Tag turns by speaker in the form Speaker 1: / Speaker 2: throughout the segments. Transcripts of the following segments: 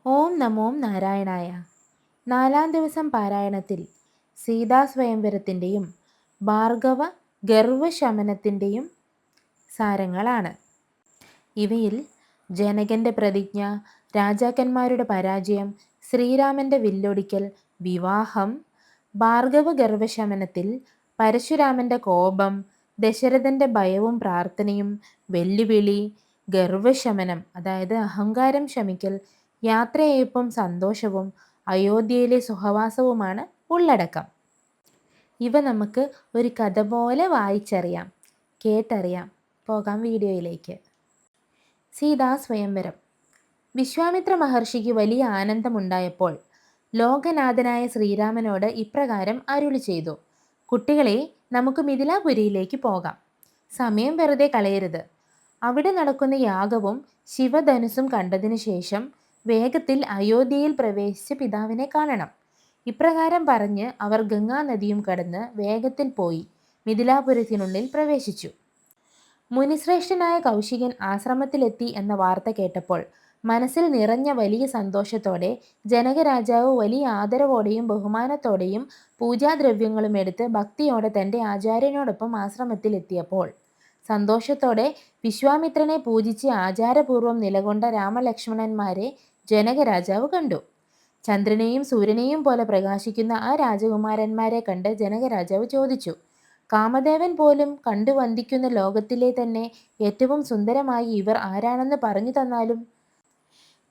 Speaker 1: ഓം നമോ നാരായണായ. 4-ാം ദിവസം പാരായണത്തിൽ സീതാസ്വയംവരത്തിൻ്റെയും ഭാർഗവ ഗർവശമനത്തിൻ്റെയും സാരങ്ങളാണ്. ഇവയിൽ ജനകൻ്റെ പ്രതിജ്ഞ, രാജാക്കന്മാരുടെ പരാജയം, ശ്രീരാമൻ്റെ വില്ലൊടിക്കൽ, വിവാഹം, ഭാർഗവ ഗർവശമനത്തിൽ പരശുരാമൻ്റെ കോപം, ദശരഥൻ്റെ ഭയവും പ്രാർത്ഥനയും, വെല്ലുവിളി, ഗർവശമനം അതായത് അഹങ്കാരം ശമിക്കൽ, യാത്രയയപ്പും സന്തോഷവും, അയോധ്യയിലെ സുഖവാസവുമാണ് ഉള്ളടക്കം. ഇവ നമുക്ക് ഒരു കഥ പോലെ വായിച്ചറിയാം, കേട്ടറിയാം. പോകാം വീഡിയോയിലേക്ക്. സീതാസ്വയംവരം. വിശ്വാമിത്ര മഹർഷിക്ക് വലിയ ആനന്ദമുണ്ടായപ്പോൾ ലോകനാഥനായ ശ്രീരാമനോട് ഇപ്രകാരം അരുളി ചെയ്തു: കുട്ടികളെ, നമുക്ക് മിഥിലാപുരിയിലേക്ക് പോകാം. സമയം വെറുതെ കളയരുത്. അവിടെ നടക്കുന്ന യാഗവും ശിവധനുസ്സും കണ്ടതിനു ശേഷം വേഗത്തിൽ അയോധ്യയിൽ പ്രവേശിച്ച് പിതാവിനെ കാണണം. ഇപ്രകാരം പറഞ്ഞ് അവർ ഗംഗാനദിയും കടന്ന് വേഗത്തിൽ പോയി മിഥിലാപുരത്തിനുള്ളിൽ പ്രവേശിച്ചു. മുനിശ്രേഷ്ഠനായ കൗശികൻ ആശ്രമത്തിലെത്തി എന്ന വാർത്ത കേട്ടപ്പോൾ മനസ്സിൽ നിറഞ്ഞ വലിയ സന്തോഷത്തോടെ ജനകരാജാവ് വലിയ ആദരവോടെയും ബഹുമാനത്തോടെയും പൂജാദ്രവ്യങ്ങളും എടുത്ത് ഭക്തിയോടെ തൻ്റെ ആചാര്യനോടൊപ്പം ആശ്രമത്തിലെത്തിയപ്പോൾ സന്തോഷത്തോടെ വിശ്വാമിത്രനെ പൂജിച്ച് ആചാരപൂർവ്വം നിലകൊണ്ട രാമലക്ഷ്മണന്മാരെ ജനകരാജാവ് കണ്ടു. ചന്ദ്രനെയും സൂര്യനെയും പോലെ പ്രകാശിക്കുന്ന ആ രാജകുമാരന്മാരെ കണ്ട് ജനകരാജാവ് ചോദിച്ചു: കാമദേവൻ പോലും കണ്ടു വന്ദിക്കുന്ന ലോകത്തിലെ തന്നെ ഏറ്റവും സുന്ദരമായി ഇവർ ആരാണെന്ന് പറഞ്ഞു തന്നാലും?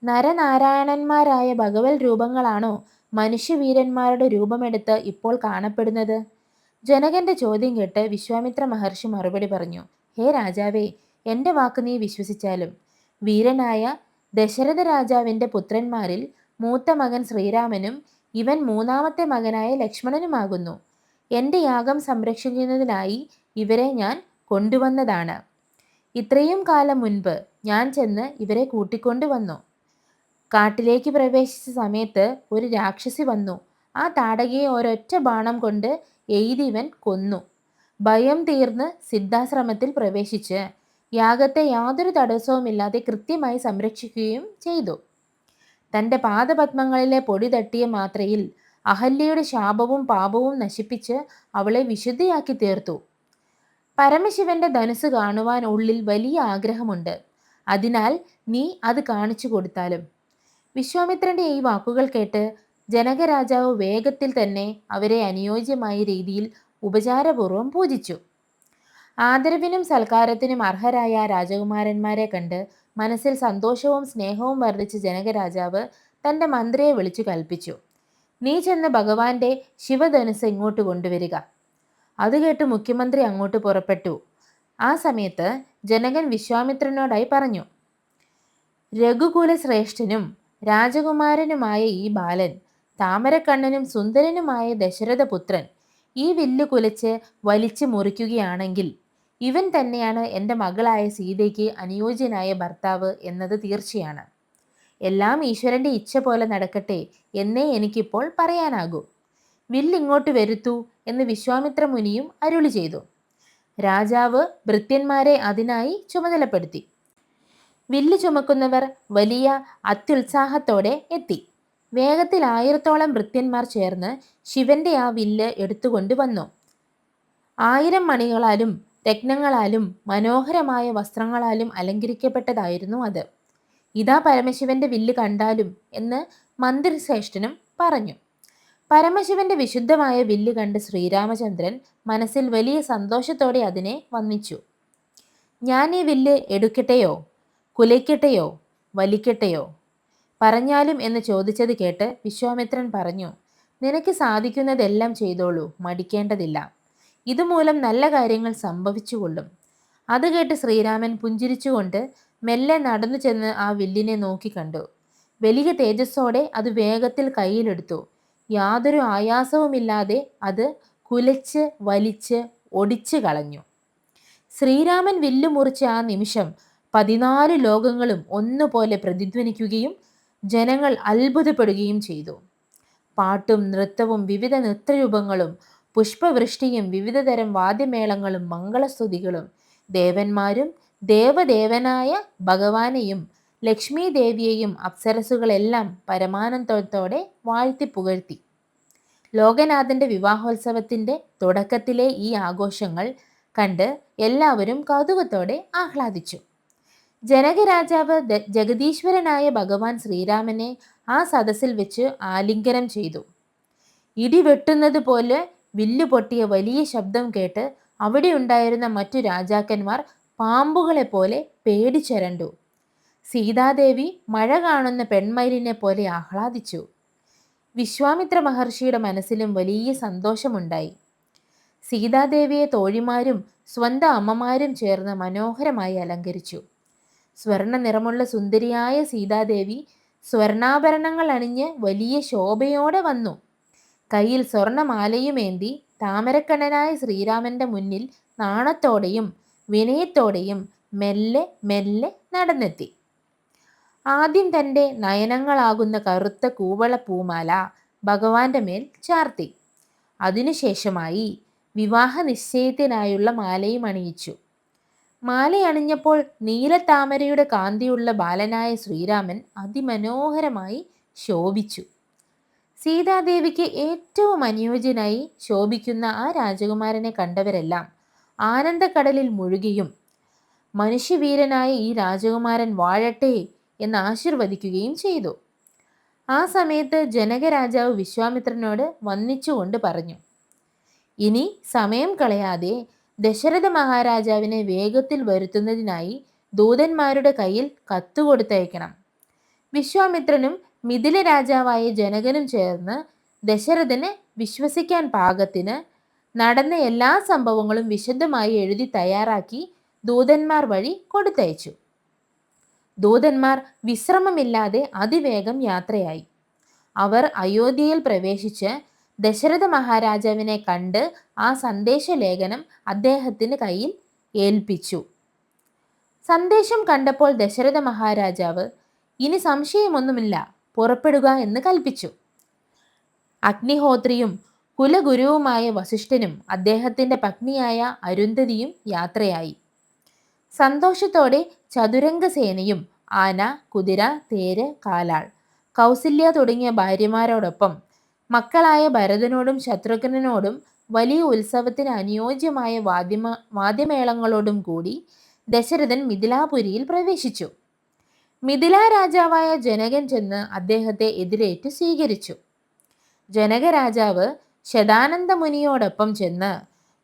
Speaker 1: നരനാരായണന്മാരായ ഭഗവത് രൂപങ്ങളാണോ മനുഷ്യവീരന്മാരുടെ രൂപമെടുത്ത് ഇപ്പോൾ കാണപ്പെടുന്നത്? ജനകന്റെ ചോദ്യം കേട്ട് വിശ്വാമിത്ര മഹർഷി മറുപടി പറഞ്ഞു: ഹേ രാജാവേ, എൻ്റെ വാക്ക് നീ വിശ്വസിച്ചാലും വീരനായ ദശരഥ രാജാവിൻ്റെ പുത്രന്മാരിൽ മൂത്ത മകൻ ശ്രീരാമനും ഇവൻ മൂന്നാമത്തെ മകനായ ലക്ഷ്മണനുമാകുന്നു. എൻ്റെ യാഗം സംരക്ഷിക്കുന്നതിനായി ഇവരെ ഞാൻ കൊണ്ടുവന്നതാണ്. ഇത്രയും കാലം മുൻപ് ഞാൻ ചെന്ന് ഇവരെ കൂട്ടിക്കൊണ്ടുവന്നു. കാട്ടിലേക്ക് പ്രവേശിച്ച സമയത്ത് ഒരു രാക്ഷസി വന്നു. ആ താടകയെ ഒരൊറ്റ ബാണം കൊണ്ട് എയ്തി ഇവൻ കൊന്നു. ഭയം തീർന്ന് സിദ്ധാശ്രമത്തിൽ പ്രവേശിച്ച് യാഗത്തെ യാതൊരു തടസ്സവുമില്ലാതെ കൃത്യമായി സംരക്ഷിക്കുകയും ചെയ്തു. തൻ്റെ പാദപത്മങ്ങളിലെ പൊടി തട്ടിയ മാത്രയിൽ അഹല്യയുടെ ശാപവും പാപവും നശിപ്പിച്ച് അവളെ വിശുദ്ധിയാക്കി തീർത്തു. പരമശിവന്റെ ധനുസ് കാണുവാൻ ഉള്ളിൽ വലിയ ആഗ്രഹമുണ്ട്. അതിനാൽ നീ അത് കാണിച്ചു കൊടുത്താലും. വിശ്വാമിത്രന്റെ ഈ വാക്കുകൾ കേട്ട് ജനകരാജാവ് വേഗത്തിൽ തന്നെ അവരെ അനുയോജ്യമായ രീതിയിൽ ഉപചാരപൂർവ്വം പൂജിച്ചു. ആദരവിനും സൽക്കാരത്തിനും അർഹരായ രാജകുമാരന്മാരെ കണ്ട് മനസ്സിൽ സന്തോഷവും സ്നേഹവും വർദ്ധിച്ച ജനകരാജാവ് തൻ്റെ മന്ത്രിയെ വിളിച്ചു കൽപ്പിച്ചു: നീ ചെന്ന് ഭഗവാന്റെ ശിവധനുസ് ഇങ്ങോട്ട് കൊണ്ടുവരിക. അത് കേട്ട് മുഖ്യമന്ത്രി അങ്ങോട്ട് പുറപ്പെട്ടു. ആ സമയത്ത് ജനകൻ വിശ്വാമിത്രനോടായി പറഞ്ഞു: രഘുകുല ശ്രേഷ്ഠനും രാജകുമാരനുമായ ഈ ബാലൻ, താമരക്കണ്ണനും സുന്ദരനുമായ ദശരഥപുത്രൻ ഈ വില്ല് കുലച്ച് വലിച്ചു മുറിക്കുകയാണെങ്കിൽ ഇവൻ തന്നെയാണ് എൻ്റെ മകളായ സീതയ്ക്ക് അനുയോജ്യനായ ഭർത്താവ് എന്നത് തീർച്ചയാണ്. എല്ലാം ഈശ്വരൻ്റെ ഇച്ഛ പോലെ നടക്കട്ടെ എന്നേ എനിക്കിപ്പോൾ പറയാനാകൂ. വില്ലിങ്ങോട്ട് വരുത്തൂ എന്ന് വിശ്വാമിത്ര മുനിയും അരുളി ചെയ്തു. രാജാവ് ഭൃത്യന്മാരെ അതിനായി ചുമതലപ്പെടുത്തി. വില്ല് ചുമക്കുന്നവർ വലിയ അത്യുത്സാഹത്തോടെ എത്തി. വേഗത്തിൽ 1000-ഓളം ഭൃത്യന്മാർ ചേർന്ന് ശിവന്റെ ആ വില്ല് എടുത്തുകൊണ്ട് വന്നു. 1000 മണികളാലും രത്നങ്ങളാലും മനോഹരമായ വസ്ത്രങ്ങളാലും അലങ്കരിക്കപ്പെട്ടതായിരുന്നു അത്. ഇതാ പരമശിവന്റെ വില്ല്, കണ്ടാലും എന്ന് മന്ത്രിശ്രേഷ്ഠനും പറഞ്ഞു. പരമശിവന്റെ വിശുദ്ധമായ വില്ല് കണ്ട് ശ്രീരാമചന്ദ്രൻ മനസ്സിൽ വലിയ സന്തോഷത്തോടെ അതിനെ വന്ദിച്ചു. ഞാൻ ഈ വില്ല് എടുക്കട്ടെയോ, കുലയ്ക്കട്ടെയോ, വലിക്കട്ടെയോ? പറഞ്ഞാലും എന്ന് ചോദിച്ചത് കേട്ട് വിശ്വാമിത്രൻ പറഞ്ഞു: നിനക്ക് സാധിക്കുന്നതെല്ലാം ചെയ്തോളൂ, മടിക്കേണ്ടതില്ല. ഇതുമൂലം നല്ല കാര്യങ്ങൾ സംഭവിച്ചുകൊള്ളും. അത് കേട്ട് ശ്രീരാമൻ പുഞ്ചിരിച്ചുകൊണ്ട് മെല്ലെ നടന്നു ചെന്ന് ആ വില്ലിനെ നോക്കിക്കണ്ടു. വലിയ തേജസ്സോടെ അത് വേഗത്തിൽ കയ്യിലെടുത്തു. യാതൊരു ആയാസവുമില്ലാതെ അത് കുലച്ച് വലിച്ച് ഒടിച്ചു കളഞ്ഞു. ശ്രീരാമൻ വില്ല് മുറിച്ച ആ നിമിഷം 14 ലോകങ്ങളും ഒന്നുപോലെ പ്രതിധ്വനിക്കുകയും ജനങ്ങൾ അത്ഭുതപ്പെടുകയും ചെയ്തു. പാട്ടും നൃത്തവും വിവിധ നൃത്തരൂപങ്ങളും പുഷ്പവൃഷ്ടിയും വിവിധതരം വാദ്യമേളങ്ങളും മംഗളസ്തുതികളും ദേവന്മാരും ദേവദേവനായ ഭഗവാനെയും ലക്ഷ്മി ദേവിയെയും അപ്സരസുകളെല്ലാം പരമാനന്ദത്തോടെ വാഴ്ത്തി പുകഴ്ത്തി. ലോകനാഥന്റെ വിവാഹോത്സവത്തിന്റെ തുടക്കത്തിലെ ഈ ആഘോഷങ്ങൾ കണ്ട് എല്ലാവരും കൗതുകത്തോടെ ആഹ്ലാദിച്ചു. ജനകരാജാവ് ജഗദീശ്വരനായ ഭഗവാൻ ശ്രീരാമനെ ആ സദസ്സിൽ വെച്ച് ആലിംഗനം ചെയ്തു. ഇടിവെട്ടുന്നത് പോലെ വില്ലു പൊട്ടിയ വലിയ ശബ്ദം കേട്ട് അവിടെ ഉണ്ടായിരുന്ന മറ്റു രാജാക്കന്മാർ പാമ്പുകളെ പോലെ പേടിച്ചരണ്ടു. സീതാദേവി മഴ കാണുന്ന പെൺമയിലിനെ പോലെ ആഹ്ലാദിച്ചു. വിശ്വാമിത്ര മഹർഷിയുടെ മനസ്സിലും വലിയ സന്തോഷമുണ്ടായി. സീതാദേവിയെ തോഴിമാരും സ്വന്തം അമ്മമാരും ചേർന്ന് മനോഹരമായി അലങ്കരിച്ചു. സ്വർണ്ണ നിറമുള്ള സുന്ദരിയായ സീതാദേവി സ്വർണ്ണാഭരണങ്ങൾ അണിഞ്ഞ് വലിയ ശോഭയോടെ വന്നു. കയ്യിൽ സ്വർണമാലയുമേന്തി താമരക്കണ്ണനായ ശ്രീരാമന്റെ മുന്നിൽ നാണത്തോടെയും വിനയത്തോടെയും മെല്ലെ മെല്ലെ നടന്നെത്തി. ആദ്യം തൻ്റെ നയനങ്ങളാകുന്ന കറുത്ത കൂവള പൂമാല ഭഗവാന്റെ മേൽ ചാർത്തി. അതിനുശേഷമായി വിവാഹ നിശ്ചയത്തിനായുള്ള മാലയും അണിയിച്ചു. മാലയണിഞ്ഞപ്പോൾ നീലത്താമരയുടെ കാന്തിയുള്ള ബാലനായ ശ്രീരാമൻ അതിമനോഹരമായി ശോഭിച്ചു. സീതാദേവിക്ക് ഏറ്റവും അനുയോജ്യനായി ശോഭിക്കുന്ന ആ രാജകുമാരനെ കണ്ടവരെല്ലാം ആനന്ദക്കടലിൽ മുഴുകിയും മനുഷ്യവീരനായ ഈ രാജകുമാരൻ വാഴട്ടെ എന്ന് ആശീർവദിക്കുകയും ചെയ്തു. ആ സമയത്ത് ജനകരാജാവ് വിശ്വാമിത്രനോട് വന്ദിച്ചുകൊണ്ട് പറഞ്ഞു, ഇനി സമയം കളയാതെ ദശരഥ മഹാരാജാവിനെ വേഗത്തിൽ വരുത്തുന്നതിനായി ദൂതന്മാരുടെ കയ്യിൽ കത്തുകൊടുത്തയക്കണം. വിശ്വാമിത്രനും മിഥില രാജാവായ ജനകനും ചേർന്ന് ദശരഥന് വിശ്വസിക്കാൻ പാകത്തിന് നടന്ന എല്ലാ സംഭവങ്ങളും വിശദമായി എഴുതി തയ്യാറാക്കി ദൂതന്മാർ വഴി കൊടുത്തയച്ചു. ദൂതന്മാർ വിശ്രമമില്ലാതെ അതിവേഗം യാത്രയായി. അവർ അയോധ്യയിൽ പ്രവേശിച്ച് ദശരഥ മഹാരാജാവിനെ കണ്ട് ആ സന്ദേശലേഖനം അദ്ദേഹത്തിന് കയ്യിൽ ഏൽപ്പിച്ചു. സന്ദേശം കണ്ടപ്പോൾ ദശരഥ മഹാരാജാവ് ഇനി സംശയമൊന്നുമില്ല, പുറപ്പെടുക എന്ന് കൽപ്പിച്ചു. അഗ്നിഹോത്രിയും കുലഗുരുവുമായ വസിഷ്ഠനും അദ്ദേഹത്തിന്റെ പത്നിയായ അരുന്ധതിയും യാത്രയായി. സന്തോഷത്തോടെ ചതുരംഗസേനയും ആന, കുതിര, തേര്, കാലാൾ, കൗസല്യ തുടങ്ങിയ ഭാര്യമാരോടൊപ്പം മക്കളായ ഭരതനോടും ശത്രുഘ്നനോടും വലിയ ഉത്സവത്തിന് അനുയോജ്യമായ വാദ്യമേളങ്ങളോടും കൂടി ദശരഥൻ മിഥിലാപുരിയിൽ പ്രവേശിച്ചു. മിഥില രാജാവായ ജനകൻ ചെന്ന് അദ്ദേഹത്തെ എതിരേറ്റ് സ്വീകരിച്ചു. ജനകരാജാവ് ശതാനന്ദ മുനിയോടൊപ്പം ചെന്ന്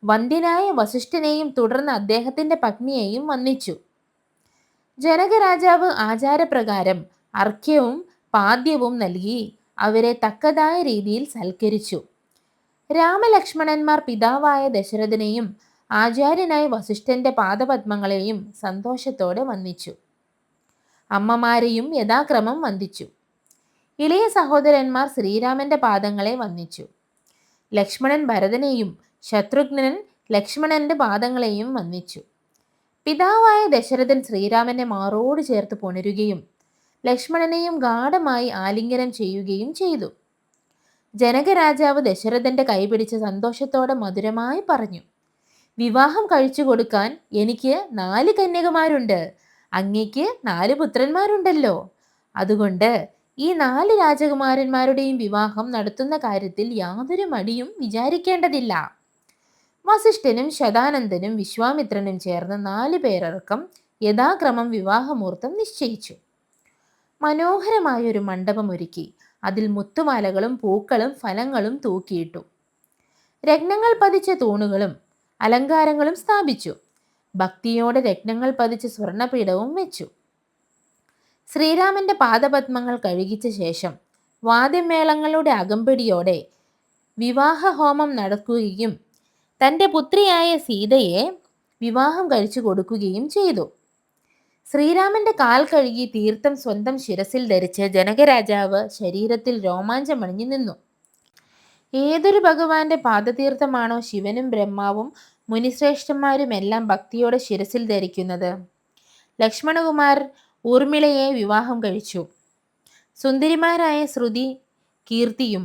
Speaker 1: വന്ദ്യനായ വസിഷ്ഠനെയും തുടർന്ന് അദ്ദേഹത്തിന്റെ പത്നിയെയും വന്ദിച്ചു. ജനകരാജാവ് ആചാരപ്രകാരം അർഘ്യവും പാദ്യവും നൽകി അവരെ തക്കതായ രീതിയിൽ സൽക്കരിച്ചു. രാമലക്ഷ്മണന്മാർ പിതാവായ ദശരഥനെയും ആചാര്യനായ വസിഷ്ഠന്റെ പാദപത്മങ്ങളെയും സന്തോഷത്തോടെ വന്ദിച്ചു. അമ്മമാരെയും യഥാക്രമം വന്ദിച്ചു. ഇളയ സഹോദരന്മാർ ശ്രീരാമന്റെ പാദങ്ങളെ വന്ദിച്ചു. ലക്ഷ്മണൻ ഭരതനെയും ശത്രുഘ്നൻ ലക്ഷ്മണന്റെ പാദങ്ങളെയും വന്ദിച്ചു. പിതാവായ ദശരഥൻ ശ്രീരാമനെ മാറോട് ചേർത്ത് പുണരുകയും ലക്ഷ്മണനെയും ഗാഢമായി ആലിംഗനം ചെയ്യുകയും ചെയ്തു. ജനകരാജാവ് ദശരഥന്റെ കൈപിടിച്ച് സന്തോഷത്തോടെ മധുരമായി പറഞ്ഞു, വിവാഹം കഴിച്ചു കൊടുക്കാൻ എനിക്ക് 4 കന്യകമാരുണ്ട്, അങ്ങേക്ക് 4 പുത്രന്മാരുണ്ടല്ലോ. അതുകൊണ്ട് ഈ 4 രാജകുമാരന്മാരുടെയും വിവാഹം നടത്തുന്ന കാര്യത്തിൽ യാതൊരു മടിയും വിചാരിക്കേണ്ടതില്ല. വസിഷ്ഠനും ശതാനന്ദനും വിശ്വാമിത്രനും ചേർന്ന് 4 പേരടക്കം യഥാക്രമം വിവാഹമുഹൂർത്തം നിശ്ചയിച്ചു. മനോഹരമായൊരു മണ്ഡപം ഒരുക്കി അതിൽ മുത്തുമാലകളും പൂക്കളും ഫലങ്ങളും തൂക്കിയിട്ടു. രത്നങ്ങൾ പതിച്ച തൂണുകളും അലങ്കാരങ്ങളും സ്ഥാപിച്ചു. ഭക്തിയോടെ രത്നങ്ങൾ പതിച്ച സ്വർണപീഠവും വെച്ചു. ശ്രീരാമന്റെ പാദപത്മങ്ങൾ കഴുകിച്ച ശേഷം വാദ്യമേളങ്ങളുടെ അകമ്പടിയോടെ വിവാഹ ഹോമം നടക്കുകയും തൻ്റെ പുത്രിയായ സീതയെ വിവാഹം കഴിച്ചു കൊടുക്കുകയും ചെയ്തു. ശ്രീരാമന്റെ കാൽ കഴുകി തീർത്ഥം സ്വന്തം ശിരസിൽ ധരിച്ച് ജനകരാജാവ് ശരീരത്തിൽ രോമാഞ്ചമണിഞ്ഞു നിന്നു. ഏതൊരു ഭഗവാന്റെ പാദതീർത്ഥമാണോ ശിവനും ബ്രഹ്മാവും മുനിശ്രേഷ്ഠന്മാരുമെല്ലാം ഭക്തിയോടെ ശിരസിൽ ധരിക്കുന്നത്? ലക്ഷ്മണകുമാർ ഊർമിളയെ വിവാഹം കഴിച്ചു. സുന്ദരിമാരായ ശ്രുതി, കീർത്തിയും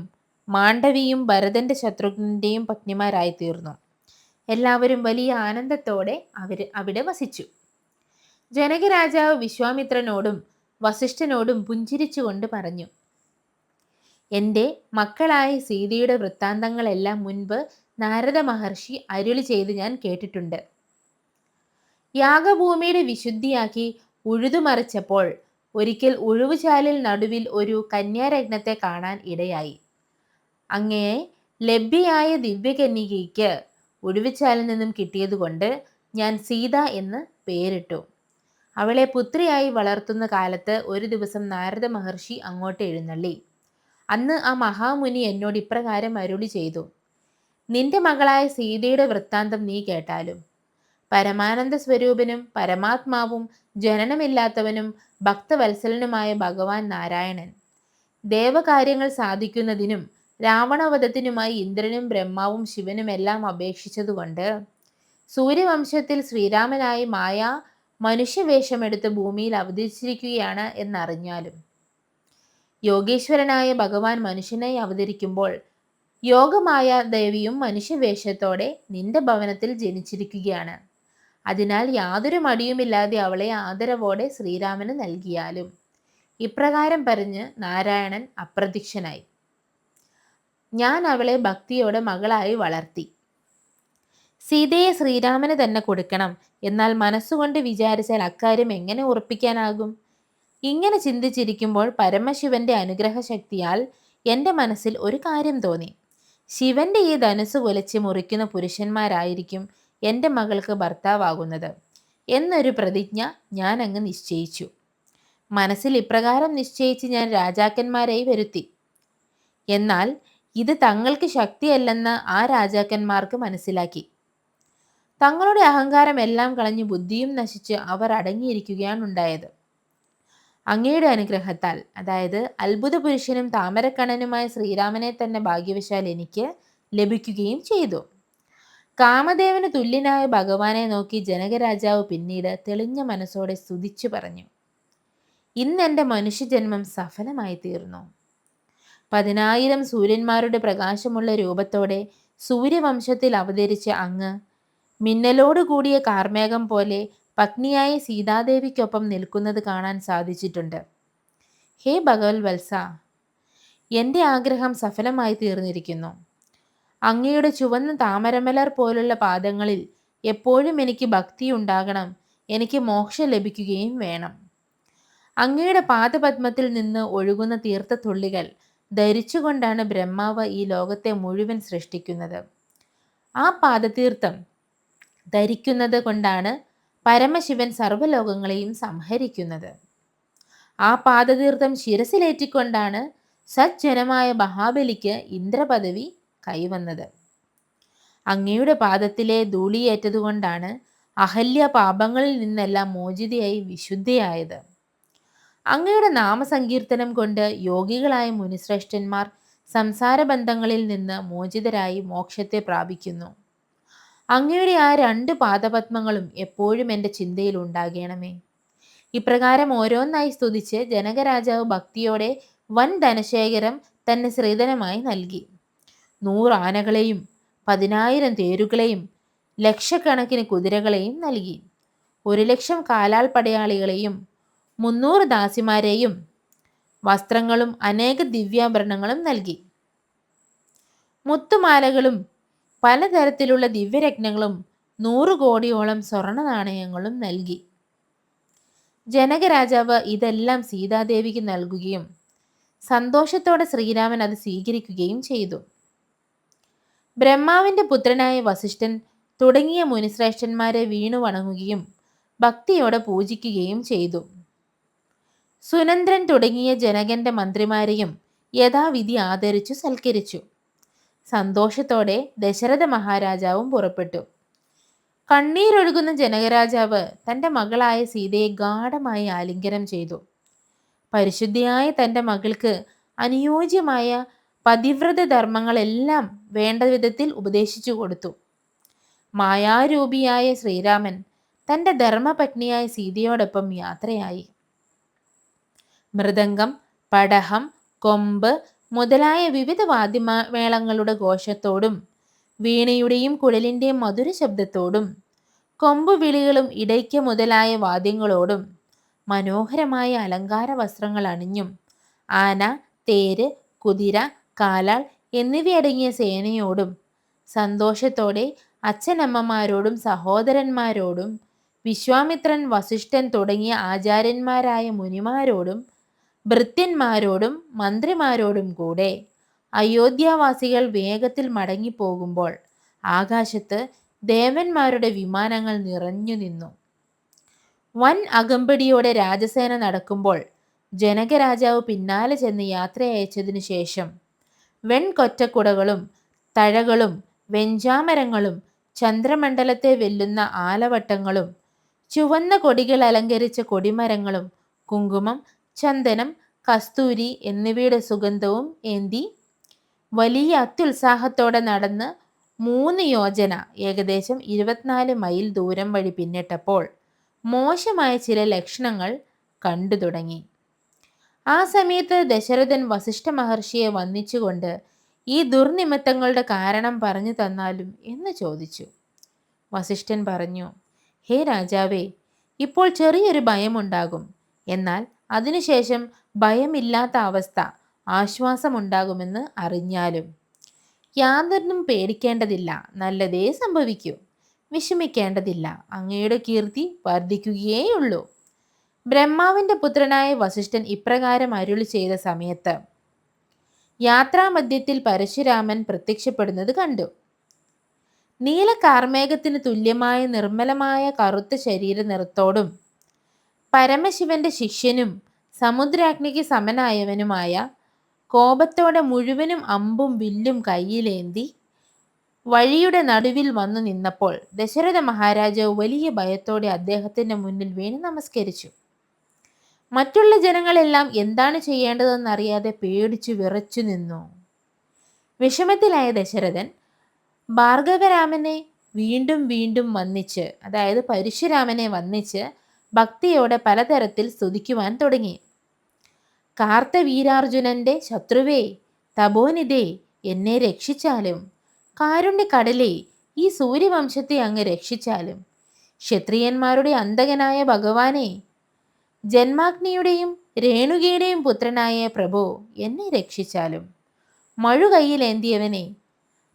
Speaker 1: മാണ്ഡവിയും ഭരതന്റെ ശത്രുഘ്നന്റെയും പത്നിമാരായി തീർന്നു. എല്ലാവരും വലിയ ആനന്ദത്തോടെ അവിടെ വസിച്ചു. ജനകരാജാവ് വിശ്വാമിത്രനോടും വസിഷ്ഠനോടും പുഞ്ചിരിച്ചുകൊണ്ട് പറഞ്ഞു, എൻ്റെ മക്കളായ സീതയുടെ വൃത്താന്തങ്ങളെല്ലാം മുൻപ് നാരദ മഹർഷി അരുളി ചെയ്ത് ഞാൻ കേട്ടിട്ടുണ്ട്. യാഗഭൂമിയുടെ വിശുദ്ധിയാക്കി ഉഴുതുമറിച്ചപ്പോൾ ഒരിക്കൽ ഉഴുവുചാലിൽ നടുവിൽ ഒരു കന്യാരത്നത്തെ കാണാൻ ഇടയായി. അങ്ങയെ ലഭ്യയായ ദിവ്യകന്യകയ്ക്ക് ഉഴുവുചാലിൽ നിന്നും കിട്ടിയതുകൊണ്ട് ഞാൻ സീത എന്ന് പേരിട്ടു. അവളെ പുത്രിയായി വളർത്തുന്ന കാലത്ത് ഒരു ദിവസം നാരദ മഹർഷി അങ്ങോട്ട് എഴുന്നള്ളി. അന്ന് ആ മഹാമുനി എന്നോട് ഇപ്രകാരം അരുളി ചെയ്തു, നിന്റെ മകളായ സീതയുടെ വൃത്താന്തം നീ കേട്ടാലും. പരമാനന്ദ സ്വരൂപനും പരമാത്മാവും ജനനമില്ലാത്തവനും ഭക്തവത്സലനുമായ ഭഗവാൻ നാരായണൻ ദേവകാര്യങ്ങൾ സാധിക്കുന്നതിനും രാവണവധത്തിനുമായി ഇന്ദ്രനും ബ്രഹ്മാവും ശിവനുമെല്ലാം അപേക്ഷിച്ചതുകൊണ്ട് സൂര്യവംശത്തിൽ ശ്രീരാമനായി മായ മനുഷ്യവേഷമെടുത്ത് ഭൂമിയിൽ അവതരിച്ചിരിക്കുകയാണ് എന്നറിഞ്ഞാലും, യോഗീശ്വരനായ ഭഗവാൻ മനുഷ്യനായി അവതരിക്കുമ്പോൾ യോഗമായ ദേവിയും മനുഷ്യവേഷത്തോടെ നിന്റെ ഭവനത്തിൽ ജനിച്ചിരിക്കുകയാണ്. അതിനാൽ യാതൊരു മടിയുമില്ലാതെ അവളെ ആദരവോടെ ശ്രീരാമന് നൽകിയാലും. ഇപ്രകാരം പറഞ്ഞ് നാരായണൻ അപ്രത്യക്ഷനായി. ഞാൻ അവളെ ഭക്തിയോടെ മകളായി വളർത്തി. സീതയെ ശ്രീരാമന് തന്നെ കൊടുക്കണം. എന്നാൽ മനസ്സുകൊണ്ട് വിചാരിച്ചാൽ അക്കാര്യം എങ്ങനെ ഉറപ്പിക്കാനാകും? ഇങ്ങനെ ചിന്തിച്ചിരിക്കുമ്പോൾ പരമശിവന്റെ അനുഗ്രഹശക്തിയാൽ എൻ്റെ മനസ്സിൽ ഒരു കാര്യം തോന്നി. ശിവന്റെ ഈ ധനുസ് കുലച്ച് മുറിക്കുന്ന പുരുഷന്മാരായിരിക്കും എൻ്റെ മകൾക്ക് ഭർത്താവാകുന്നത് എന്നൊരു പ്രതിജ്ഞ ഞാൻ അങ്ങ് നിശ്ചയിച്ചു. മനസ്സിൽ ഇപ്രകാരം നിശ്ചയിച്ച് ഞാൻ രാജാക്കന്മാരെയും വരുത്തി. എന്നാൽ ഇത് തങ്ങൾക്ക് ശക്തിയല്ലെന്ന് ആ രാജാക്കന്മാർക്ക് മനസ്സിലാക്കി. തങ്ങളുടെ അഹങ്കാരം എല്ലാം കളഞ്ഞ് ബുദ്ധിയും നശിച്ച് അവർ അടങ്ങിയിരിക്കുകയാണ് ഉണ്ടായത്. അങ്ങയുടെ അനുഗ്രഹത്താൽ, അതായത് അത്ഭുത പുരുഷനും താമരക്കണ്ണനുമായ ശ്രീരാമനെ തന്നെ ഭാഗ്യവശാൽ എനിക്ക് ലഭിക്കുകയും ചെയ്തു. കാമദേവന് തുല്യനായ ഭഗവാനെ നോക്കി ജനകരാജാവ് പിന്നീട് തെളിഞ്ഞ മനസ്സോടെ സ്തുതിച്ചു പറഞ്ഞു, ഇന്നെൻ്റെ മനുഷ്യജന്മം സഫലമായി തീർന്നു. 10,000 സൂര്യന്മാരുടെ പ്രകാശമുള്ള രൂപത്തോടെ സൂര്യവംശത്തിൽ അവതരിച്ച അങ്ങ് മിന്നലോട് കൂടിയ കാർമേഘം പോലെ പത്നിയായ സീതാദേവിക്കൊപ്പം നിൽക്കുന്നത് കാണാൻ സാധിച്ചിട്ടുണ്ട്. ഹേ ഭഗവത് വത്സ, എൻ്റെ ആഗ്രഹം സഫലമായി തീർന്നിരിക്കുന്നു. അങ്ങയുടെ ചുവന്ന താമരമലർ പോലുള്ള പാദങ്ങളിൽ എപ്പോഴും എനിക്ക് ഭക്തി ഉണ്ടാകണം. എനിക്ക് മോക്ഷം ലഭിക്കുകയും വേണം. അങ്ങയുടെ പാദപത്മത്തിൽ നിന്ന് ഒഴുകുന്ന തീർത്ഥത്തുള്ളികൾ ധരിച്ചുകൊണ്ടാണ് ബ്രഹ്മാവ് ഈ ലോകത്തെ മുഴുവൻ സൃഷ്ടിക്കുന്നത്. ആ പാദതീർത്ഥം ധരിക്കുന്നത് കൊണ്ടാണ് പരമശിവൻ സർവ്വലോകങ്ങളെയും സംഹരിക്കുന്നത്. ആ പാദതീർത്ഥം ശിരസിലേറ്റിക്കൊണ്ടാണ് സജ്ജനമായ മഹാബലിക്ക് ഇന്ദ്രപദവി കൈവന്നത്. അങ്ങയുടെ പാദത്തിലെ ധൂളിയേറ്റതുകൊണ്ടാണ് അഹല്യ പാപങ്ങളിൽ നിന്നെല്ലാം മോചിതയായി വിശുദ്ധയായത്. അങ്ങയുടെ നാമസങ്കീർത്തനം കൊണ്ട് യോഗികളായ മുനിശ്രേഷ്ഠന്മാർ സംസാരബന്ധങ്ങളിൽ നിന്ന് മോചിതരായി മോക്ഷത്തെ പ്രാപിക്കുന്നു. അങ്ങയുടെ ആ 2 പാദപത്മങ്ങളും എപ്പോഴും എൻ്റെ ചിന്തയിൽ ഉണ്ടാകണമേ. ഇപ്രകാരം ഓരോന്നായി സ്തുതിച്ച് ജനകരാജാവ് ഭക്തിയോടെ വൻ ധനശേഖരം തന്നെ ശ്രീധനമായി നൽകി. 100 ആനകളെയും 10,000 തേരുകളെയും ലക്ഷക്കണക്കിന് കുതിരകളെയും നൽകി. 1,00,000 കാലാൾ പടയാളികളെയും 300 ദാസിമാരെയും വസ്ത്രങ്ങളും അനേക ദിവ്യാഭരണങ്ങളും നൽകി. മുത്തുമാലകളും പലതരത്തിലുള്ള ദിവ്യരത്നങ്ങളും 100 കോടിയോളം സ്വർണ്ണ നാണയങ്ങളും നൽകി. ജനകരാജാവ് ഇതെല്ലാം സീതാദേവിക്ക് നൽകുകയും സന്തോഷത്തോടെ ശ്രീരാമൻ അത് സ്വീകരിക്കുകയും ചെയ്തു. ബ്രഹ്മാവിൻ്റെ പുത്രനായ വസിഷ്ഠൻ തുടങ്ങിയ മുനിശ്രേഷ്ഠന്മാരെ വീണു വണങ്ങുകയും ഭക്തിയോടെ പൂജിക്കുകയും ചെയ്തു. സുനന്ദ്രൻ തുടങ്ങിയ ജനകന്റെ മന്ത്രിമാരെയും യഥാവിധി ആദരിച്ചു സൽക്കരിച്ചു. സന്തോഷത്തോടെ ദശരഥ മഹാരാജാവും പുറപ്പെട്ടു. കണ്ണീരൊഴുകുന്ന ജനകരാജാവ് തൻ്റെ മകളായ സീതയെ ഗാഢമായി ആലിംഗനം ചെയ്തു. പരിശുദ്ധിയായ തൻ്റെ മകൾക്ക് അനുയോജ്യമായ പതിവ്രത ധർമ്മങ്ങളെല്ലാം വേണ്ട വിധത്തിൽ ഉപദേശിച്ചു കൊടുത്തു. മായാരൂപിയായ ശ്രീരാമൻ തൻ്റെ ധർമ്മപത്നിയായ സീതയോടൊപ്പം യാത്രയായി. മൃദംഗം, പടഹം, കൊമ്പ് മുതലായ വിവിധ വാദ്യമേളങ്ങളുടെ ഘോഷത്തോടും വീണയുടെയും കുഴലിൻ്റെയും മധുര ശബ്ദത്തോടും കൊമ്പുവിളികളും ഇടയ്ക്ക മുതലായ വാദ്യങ്ങളോടും മനോഹരമായ അലങ്കാര വസ്ത്രങ്ങൾ അണിഞ്ഞും ആന, തേര്, കുതിര, കാലാൾ എന്നിവയടങ്ങിയ സേനയോടും സന്തോഷത്തോടെ അച്ഛനമ്മമാരോടും സഹോദരന്മാരോടും വിശ്വാമിത്രൻ, വസിഷ്ഠൻ തുടങ്ങിയ ആചാര്യന്മാരായ മുനിമാരോടും ഭൃത്യന്മാരോടും മന്ത്രിമാരോടും കൂടെ അയോധ്യാവാസികൾ വേഗത്തിൽ മടങ്ങിപ്പോകുമ്പോൾ ആകാശത്ത് ദേവന്മാരുടെ വിമാനങ്ങൾ നിറഞ്ഞു നിന്നു. വൻ അകമ്പടിയോടെ രാജസേന നടക്കുമ്പോൾ ജനകരാജാവ് പിന്നാലെ ചെന്ന് യാത്രയയച്ചതിനു ശേഷം വെൺകൊറ്റക്കുടകളും തഴകളും വെഞ്ചാമരങ്ങളും ചന്ദ്രമണ്ഡലത്തെ വെല്ലുന്ന ആലവട്ടങ്ങളും ചുവന്ന കൊടികൾ അലങ്കരിച്ച കൊടിമരങ്ങളും കുങ്കുമം, ചന്ദനം, കസ്തൂരി എന്നിവയുടെ സുഗന്ധവും ഏന്തി വലിയ അത്യുത്സാഹത്തോടെ നടന്ന് 3 യോജന ഏകദേശം 24 മൈൽ ദൂരം വഴി പിന്നിട്ടപ്പോൾ മോശമായ ചില ലക്ഷണങ്ങൾ കണ്ടു തുടങ്ങി. ആ സമയത്ത് ദശരഥൻ വസിഷ്ഠ മഹർഷിയെ വന്ദിച്ചുകൊണ്ട് ഈ ദുർനിമിത്തങ്ങളുടെ കാരണം പറഞ്ഞു തന്നാലും എന്ന് ചോദിച്ചു. വസിഷ്ഠൻ പറഞ്ഞു, ഹേ രാജാവേ, ഇപ്പോൾ ചെറിയൊരു ഭയമുണ്ടാകും. എന്നാൽ അതിനുശേഷം ഭയമില്ലാത്ത അവസ്ഥ, ആശ്വാസമുണ്ടാകുമെന്ന് അറിഞ്ഞാലും. യാതൊന്നും പേടിക്കേണ്ടതില്ല, നല്ലതേ സംഭവിക്കൂ. വിഷമിക്കേണ്ടതില്ല, അങ്ങയുടെ കീർത്തി വർദ്ധിക്കുകയേയുള്ളൂ. ബ്രഹ്മാവിൻ്റെ പുത്രനായ വസിഷ്ഠൻ ഇപ്രകാരം അരുളി ചെയ്ത സമയത്ത് യാത്രാമധ്യത്തിൽ പരശുരാമൻ പ്രത്യക്ഷപ്പെടുന്നത് കണ്ടു. നീലകാർമേഘത്തിന് തുല്യമായ നിർമ്മലമായ കറുത്ത ശരീര നിറത്തോടും പരമശിവന്റെ ശിഷ്യനും സമുദ്രാഗ്നിക്ക് സമനായവനുമായ കോപത്തോടെ മുഴുവനും അമ്പും വില്ലും കയ്യിലേന്തി വഴിയുടെ നടുവിൽ വന്നു നിന്നപ്പോൾ ദശരഥ മഹാരാജാവ് വലിയ ഭയത്തോടെ അദ്ദേഹത്തിന്റെ മുന്നിൽ വീണ് നമസ്കരിച്ചു. മറ്റുള്ള ജനങ്ങളെല്ലാം എന്താണ് ചെയ്യേണ്ടതെന്നറിയാതെ പേടിച്ചു വിറച്ചു നിന്നു. വിഷമത്തിലായ ദശരഥൻ ഭാർഗവരാമനെ വീണ്ടും വീണ്ടും വന്ദിച്ച്, അതായത് പരശുരാമനെ വന്ദിച്ച് ഭക്തിയോടെ പലതരത്തിൽ സ്തുതിക്കുവാൻ തുടങ്ങി. കാർത്തവീരാർജുനന്റെ ശത്രുവേ, തപോനിധേ, എന്നെ രക്ഷിച്ചാലും. കാരുണ്യക്കടലേ, ഈ സൂര്യവംശത്തെ അങ്ങ് രക്ഷിച്ചാലും. ക്ഷത്രിയന്മാരുടെ അന്തകനായ ഭഗവാനെ, ജന്മാഗ്നിയുടെയും രേണുകയുടെയും പുത്രനായ പ്രഭോ, എന്നെ രക്ഷിച്ചാലും. മഴുകൈയിലേന്തിയവനെ,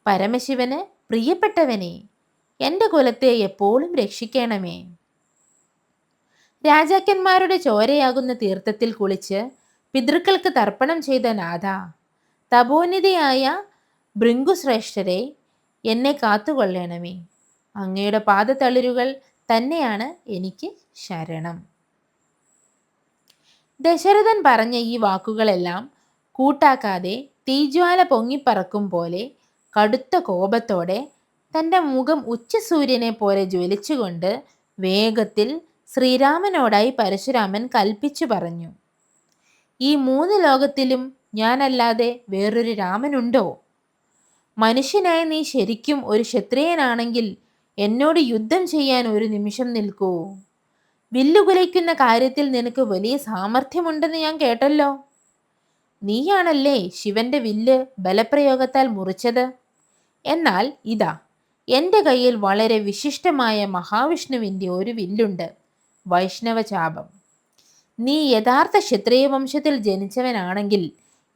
Speaker 1: പരമശിവന് പ്രിയപ്പെട്ടവനെ, എൻ്റെ കുലത്തെ എപ്പോഴും രക്ഷിക്കണമേ. രാജാക്കന്മാരുടെ ചോരയാകുന്ന തീർത്ഥത്തിൽ കുളിച്ച് പിതൃക്കൾക്ക് തർപ്പണം ചെയ്ത നാഥ, തപോനിധിയായ ഭൃംഗുശ്രേഷ്ഠരെ, എന്നെ കാത്തുകൊള്ളണമേ. അങ്ങയുടെ പാദതളിരുകൾ തന്നെയാണ് എനിക്ക് ശരണം. ദശരഥൻ പറഞ്ഞ ഈ വാക്കുകളെല്ലാം കൂട്ടാക്കാതെ തീജ്വാല പൊങ്ങിപ്പറക്കും പോലെ കടുത്ത കോപത്തോടെ തൻ്റെ മുഖം ഉച്ചസൂര്യനെ പോലെ ജ്വലിച്ചുകൊണ്ട് വേഗത്തിൽ ശ്രീരാമനോടായി പരശുരാമൻ കൽപ്പിച്ചു പറഞ്ഞു, ഈ 3 ലോകത്തിലും ഞാനല്ലാതെ വേറൊരു രാമനുണ്ടോ? മനുഷ്യനായ നീ ശരിക്കും ഒരു ക്ഷത്രിയനാണെങ്കിൽ എന്നോട് യുദ്ധം ചെയ്യാൻ ഒരു നിമിഷം നിൽക്കൂ. വില്ലുകുലയ്ക്കുന്ന കാര്യത്തിൽ നിനക്ക് വലിയ സാമർഥ്യമുണ്ടെന്ന് ഞാൻ കേട്ടല്ലോ. നീയാണല്ലേ ശിവന്റെ വില്ല് ബലപ്രയോഗത്താൽ മുറിച്ചത്. എന്നാൽ ഇതാ, എൻ്റെ കയ്യിൽ വളരെ വിശിഷ്ടമായ മഹാവിഷ്ണുവിൻ്റെ ഒരു വില്ലുണ്ട്, വൈഷ്ണവചാപം. നീ യഥാർത്ഥ ക്ഷത്രിയ വംശത്തിൽ ജനിച്ചവനാണെങ്കിൽ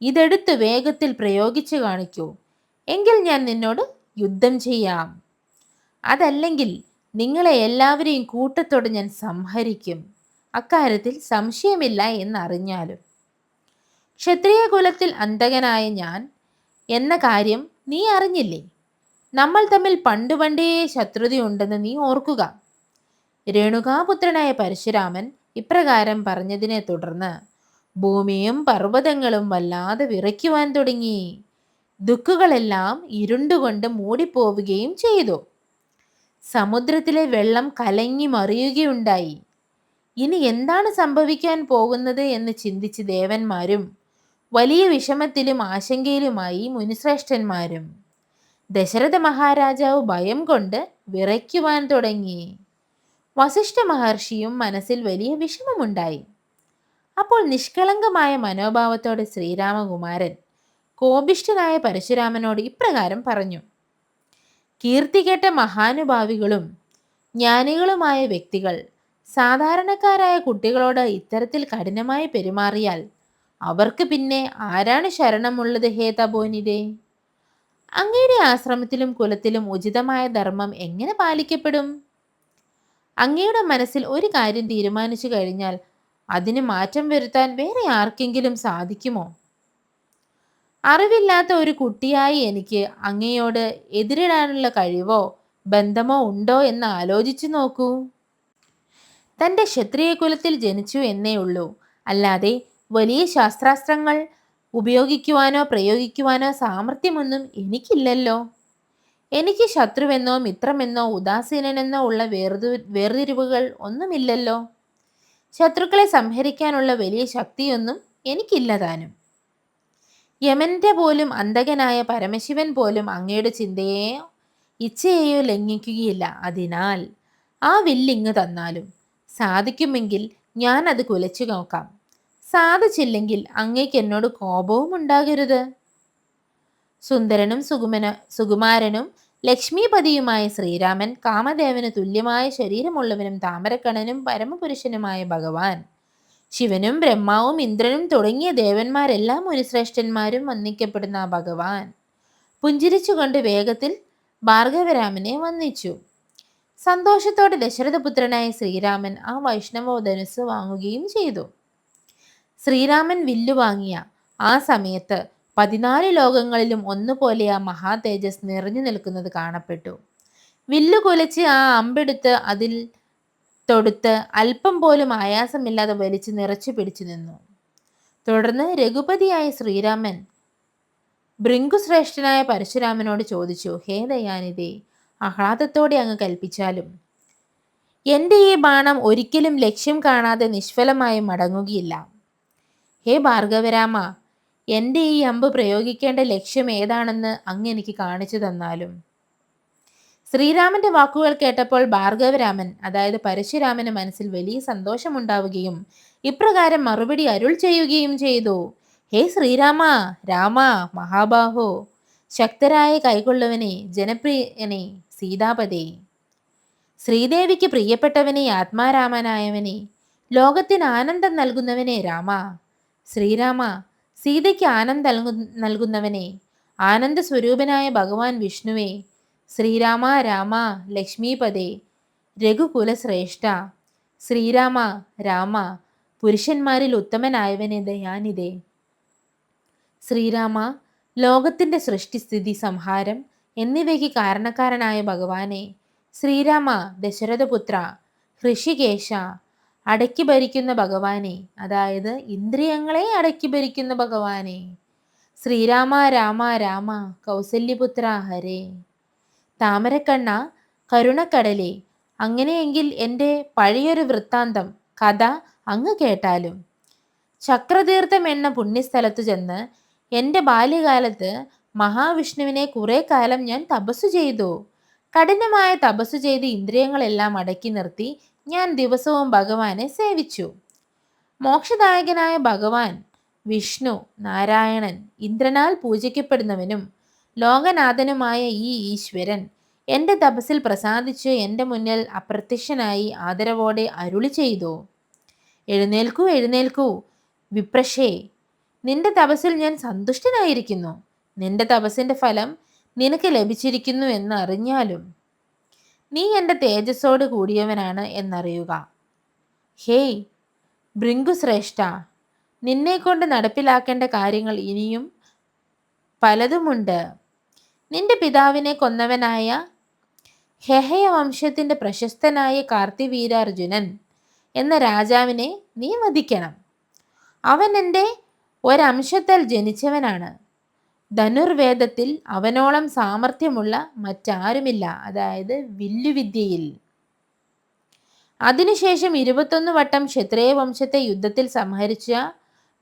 Speaker 1: ഇതെടുത്ത് വേഗത്തിൽ പ്രയോഗിച്ചു കാണിക്കൂ. എങ്കിൽ ഞാൻ നിന്നോട് യുദ്ധം ചെയ്യാം. അതല്ലെങ്കിൽ നിങ്ങളെ എല്ലാവരെയും കൂട്ടത്തോടെ ഞാൻ സംഹരിക്കും. അക്കാര്യത്തിൽ സംശയമില്ല എന്നറിഞ്ഞാലും. ക്ഷത്രിയ കുലത്തിൽ അന്തകനായ ഞാൻ എന്ന കാര്യം നീ അറിഞ്ഞില്ലേ? നമ്മൾ തമ്മിൽ പണ്ടുപണ്ടേ ശത്രുതയുണ്ടെന്ന് നീ ഓർക്കുക. രേണുകാപുത്രനായ പരശുരാമൻ ഇപ്രകാരം പറഞ്ഞതിനെ തുടർന്ന് ഭൂമിയും പർവ്വതങ്ങളും വല്ലാതെ വിറയ്ക്കുവാൻ തുടങ്ങി. ദുഃഖുകളെല്ലാം ഇരുണ്ടുകൊണ്ട് മൂടിപ്പോവുകയും ചെയ്തു. സമുദ്രത്തിലെ വെള്ളം കലങ്ങി മറിയുകയുണ്ടായി. ഇനി എന്താണ് സംഭവിക്കാൻ പോകുന്നത് എന്ന് ചിന്തിച്ച് ദേവന്മാരും വലിയ വിഷമത്തിലും ആശങ്കയിലുമായി മുനിശ്രേഷ്ഠന്മാരും. ദശരഥ മഹാരാജാവ് ഭയം കൊണ്ട് വിറയ്ക്കുവാൻ തുടങ്ങി. വസിഷ്ഠ മഹർഷിയും മനസ്സിൽ വലിയ വിഷമമുണ്ടായി. അപ്പോൾ നിഷ്കളങ്കമായ മനോഭാവത്തോടെ ശ്രീരാമകുമാരൻ കോപിഷ്ഠനായ പരശുരാമനോട് ഇപ്രകാരം പറഞ്ഞു, കീർത്തികേട്ട മഹാനുഭാവികളും ജ്ഞാനികളുമായ വ്യക്തികൾ സാധാരണക്കാരായ കുട്ടികളോട് ഇത്തരത്തിൽ കഠിനമായി പെരുമാറിയാൽ അവർക്ക് പിന്നെ ആരാണ് ശരണമുള്ളത് ഹേ തപോനിതേ? അങ്ങയുടെ ആശ്രമത്തിലും കുലത്തിലും ഉചിതമായ ധർമ്മം എങ്ങനെ പാലിക്കപ്പെടും? അങ്ങയുടെ മനസ്സിൽ ഒരു കാര്യം തീരുമാനിച്ചു കഴിഞ്ഞാൽ അതിന് മാറ്റം വരുത്താൻ വേറെ ആർക്കെങ്കിലും സാധിക്കുമോ? അറിവില്ലാത്ത ഒരു കുട്ടിയായി എനിക്ക് അങ്ങയോട് എതിരിടാനുള്ള കഴിവോ ബന്ധമോ ഉണ്ടോ എന്ന് ആലോചിച്ചു നോക്കൂ. തൻ്റെ ക്ഷത്രിയ കുലത്തിൽ ജനിച്ചു എന്നേ ഉള്ളൂ, അല്ലാതെ വലിയ ശാസ്ത്രാസ്ത്രങ്ങൾ ഉപയോഗിക്കുവാനോ പ്രയോഗിക്കുവാനോ സാമർഥ്യമൊന്നും എനിക്കില്ലല്ലോ. എനിക്ക് ശത്രുവെന്നോ മിത്രമെന്നോ ഉദാസീനനെന്നോ ഉള്ള വേർതിരിവുകൾ ഒന്നുമില്ലല്ലോ. ശത്രുക്കളെ സംഹരിക്കാനുള്ള വലിയ ശക്തിയൊന്നും എനിക്കില്ലതാനും. യമന്റെ പോലും അന്തകനായ പരമശിവൻ പോലും അങ്ങയുടെ ചിന്തയെയോ ഇച്ഛയെയോ ലംഘിക്കുകയില്ല. അതിനാൽ ആ വില്ലിങ്ങ് തന്നാലും സാധിക്കുമെങ്കിൽ ഞാൻ അത് കുലച്ചു നോക്കാം. സാധിച്ചില്ലെങ്കിൽ അങ്ങയ്ക്ക് എന്നോട് കോപവും ഉണ്ടാകരുത്. സുന്ദരനും സുകുമാരനും ലക്ഷ്മീപതിയുമായ ശ്രീരാമൻ, കാമദേവന് തുല്യമായ ശരീരമുള്ളവനും താമരക്കണ്ണനും പരമപുരുഷനുമായ ഭഗവാൻ, ശിവനും ബ്രഹ്മാവും ഇന്ദ്രനും തുടങ്ങിയ ദേവന്മാരെല്ലാം മുനിശ്രേഷ്ഠന്മാരും വന്ദിക്കപ്പെടുന്ന ആ ഭഗവാൻ പുഞ്ചിരിച്ചുകൊണ്ട് വേഗത്തിൽ ഭാർഗവരാമനെ വന്ദിച്ചു. സന്തോഷത്തോടെ ദശരഥപുത്രനായ ശ്രീരാമൻ ആ വൈഷ്ണവ ധനുസ് വാങ്ങുകയും ചെയ്തു. ശ്രീരാമൻ വില്ലു വാങ്ങിയ ആ സമയത്ത് 14 ലോകങ്ങളിലും ഒന്നുപോലെ ആ മഹാ തേജസ് നിറഞ്ഞു നിൽക്കുന്നത് കാണപ്പെട്ടു. വില്ലു കുലച്ച് ആ അമ്പെടുത്ത് അതിൽ തൊടുത്ത് അല്പം പോലും ആയാസമില്ലാതെ വലിച്ചു നിറച്ചു പിടിച്ചു നിന്നു. തുടർന്ന് രഘുപതിയായ ശ്രീരാമൻ ഭൃംഗുശ്രേഷ്ഠനായ പരശുരാമനോട് ചോദിച്ചു, ഹേ ദയാനിധേ, ആഹ്ലാദത്തോടെ അങ്ങ് കൽപ്പിച്ചാലും എൻ്റെ ഈ ബാണം ഒരിക്കലും ലക്ഷ്യം കാണാതെ നിഷ്ഫലമായി മടങ്ങുകയില്ല. ഹേ ഭാർഗവരാമ, എൻ്റെ ഈ അമ്പ് പ്രയോഗിക്കേണ്ട ലക്ഷ്യം ഏതാണെന്ന് അങ്ങ് എനിക്ക് കാണിച്ചു തന്നാലും. ശ്രീരാമന്റെ വാക്കുകൾ കേട്ടപ്പോൾ ഭാർഗവരാമൻ, അതായത് പരശുരാമന് മനസ്സിൽ വലിയ സന്തോഷമുണ്ടാവുകയും ഇപ്രകാരം മറുപടി അരുൾ ചെയ്യുകയും ചെയ്തു. ഹേ ശ്രീരാമ, രാമ, മഹാബാഹോ, ശക്തരായ കൈകൊള്ളുവനെ, ജനപ്രിയനെ, സീതാപതേ, ശ്രീദേവിക്ക് പ്രിയപ്പെട്ടവനെ, ആത്മാരാമനായവനെ, ലോകത്തിന് ആനന്ദം നൽകുന്നവനെ രാമ, ശ്രീരാമ, സീതയ്ക്ക് ആനന്ദം നൽകുന്നവനെ, ആനന്ദ സ്വരൂപനായ ഭഗവാൻ വിഷ്ണുവേ, ശ്രീരാമ, രാമ, ലക്ഷ്മീപദേ, രഘുകുലശ്രേഷ്ഠ, ശ്രീരാമ, രാമ, പുരുഷന്മാരിൽ ഉത്തമനായവനെ, ദയാനിധേ, ശ്രീരാമ, ലോകത്തിൻ്റെ സൃഷ്ടിസ്ഥിതി സംഹാരം എന്നിവയ്ക്ക് കാരണക്കാരനായ ഭഗവാനെ, ശ്രീരാമ, ദശരഥപുത്ര, ഹൃഷികേശ, അടക്കി ഭരിക്കുന്ന ഭഗവാനെ, അതായത് ഇന്ദ്രിയങ്ങളെ അടക്കി ഭരിക്കുന്ന ഭഗവാനെ, ശ്രീരാമ, രാമ, രാമ, കൗസല്യപുത്ര, ഹരേ, താമരക്കണ്ണ, കരുണക്കടലേ, അങ്ങനെയെങ്കിൽ എൻ്റെ പഴയൊരു വൃത്താന്തം കഥ അങ്ങ് കേട്ടാലും. ചക്രതീർത്ഥം എന്ന പുണ്യസ്ഥലത്തു ചെന്ന് എൻ്റെ ബാല്യകാലത്ത് മഹാവിഷ്ണുവിനെ കുറെ കാലം ഞാൻ തപസ്സു ചെയ്തു. കഠിനമായ തപസ്സു ചെയ്ത് ഇന്ദ്രിയങ്ങളെല്ലാം അടക്കി നിർത്തി ഞാൻ ദിവസവും ഭഗവാനെ സേവിച്ചു. മോക്ഷദായകനായ ഭഗവാൻ വിഷ്ണു, നാരായണൻ, ഇന്ദ്രനാൽ പൂജിക്കപ്പെടുന്നവനും ലോകനാഥനുമായ ഈ ഈശ്വരൻ എൻ്റെ തപസ്സിൽ പ്രസാദിച്ച് എൻ്റെ മുന്നിൽ അപ്രത്യക്ഷനായി ആദരവോടെ അരുളി ചെയ്തു, എഴുന്നേൽക്കൂ, എഴുന്നേൽക്കൂ വിപ്രശേ, നിന്റെ തപസ്സിൽ ഞാൻ സന്തുഷ്ടനായിരിക്കുന്നു. നിന്റെ തപസ്സിൻ്റെ ഫലം നിനക്ക് ലഭിച്ചിരിക്കുന്നു എന്ന് അറിഞ്ഞാലും നീ എൻ്റെ തേജസ്സോട് കൂടിയവനാണ് എന്നറിയുക. ഹേയ് ഭൃംഗുശ്രേഷ്ഠ, നിന്നെക്കൊണ്ട് നടപ്പിലാക്കേണ്ട കാര്യങ്ങൾ ഇനിയും പലതുമുണ്ട്. നിന്റെ പിതാവിനെ കൊന്നവനായ ഹെഹയ വംശത്തിൻ്റെ പ്രശസ്തനായ കാർത്തിവീരാർജുനൻ എന്ന രാജാവിനെ നീ വധിക്കണം. അവൻ എൻ്റെ ഒരംശത്താൽ ജനിച്ചവനാണ്. ധനുർവേദത്തിൽ അവനോളം സാമർഥ്യമുള്ള മറ്റാരുമില്ല, അതായത് വില്ലുവിദ്യയിൽ. അതിനുശേഷം 21 വട്ടം ക്ഷത്രിയ വംശത്തെ യുദ്ധത്തിൽ സംഹരിച്ച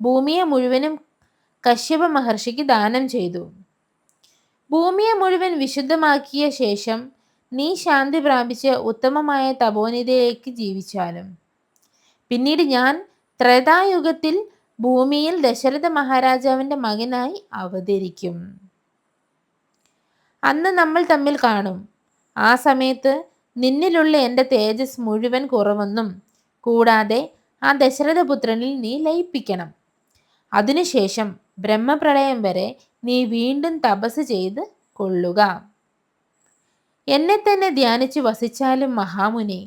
Speaker 1: ഭൂമിയെ മുഴുവനും കശ്യപ മഹർഷിക്ക് ദാനം ചെയ്തു. ഭൂമിയെ മുഴുവൻ വിശുദ്ധമാക്കിയ ശേഷം നീ ശാന്തി പ്രാപിച്ച് ഉത്തമമായ തപോനിധയിലേക്ക് ജീവിച്ചാലും പിന്നീട് ഞാൻ ത്രേതായുഗത്തിൽ ഭൂമിയിൽ ദശരഥ മഹാരാജാവിൻ്റെ മകനായി അവതരിക്കും. അന്ന് നമ്മൾ തമ്മിൽ കാണും. ആ സമയത്ത് നിന്നിലുള്ള എൻ്റെ തേജസ് മുഴുവൻ കുറവൊന്നും കൂടാതെ ആ ദശരഥപുത്രനിൽ നീ ലയിപ്പിക്കണം. അതിനുശേഷം ബ്രഹ്മപ്രളയം വരെ നീ വീണ്ടും തപസ് ചെയ്ത് കൊള്ളുക. എന്നെ തന്നെ ധ്യാനിച്ച് വസിച്ചാലും മഹാമുനി.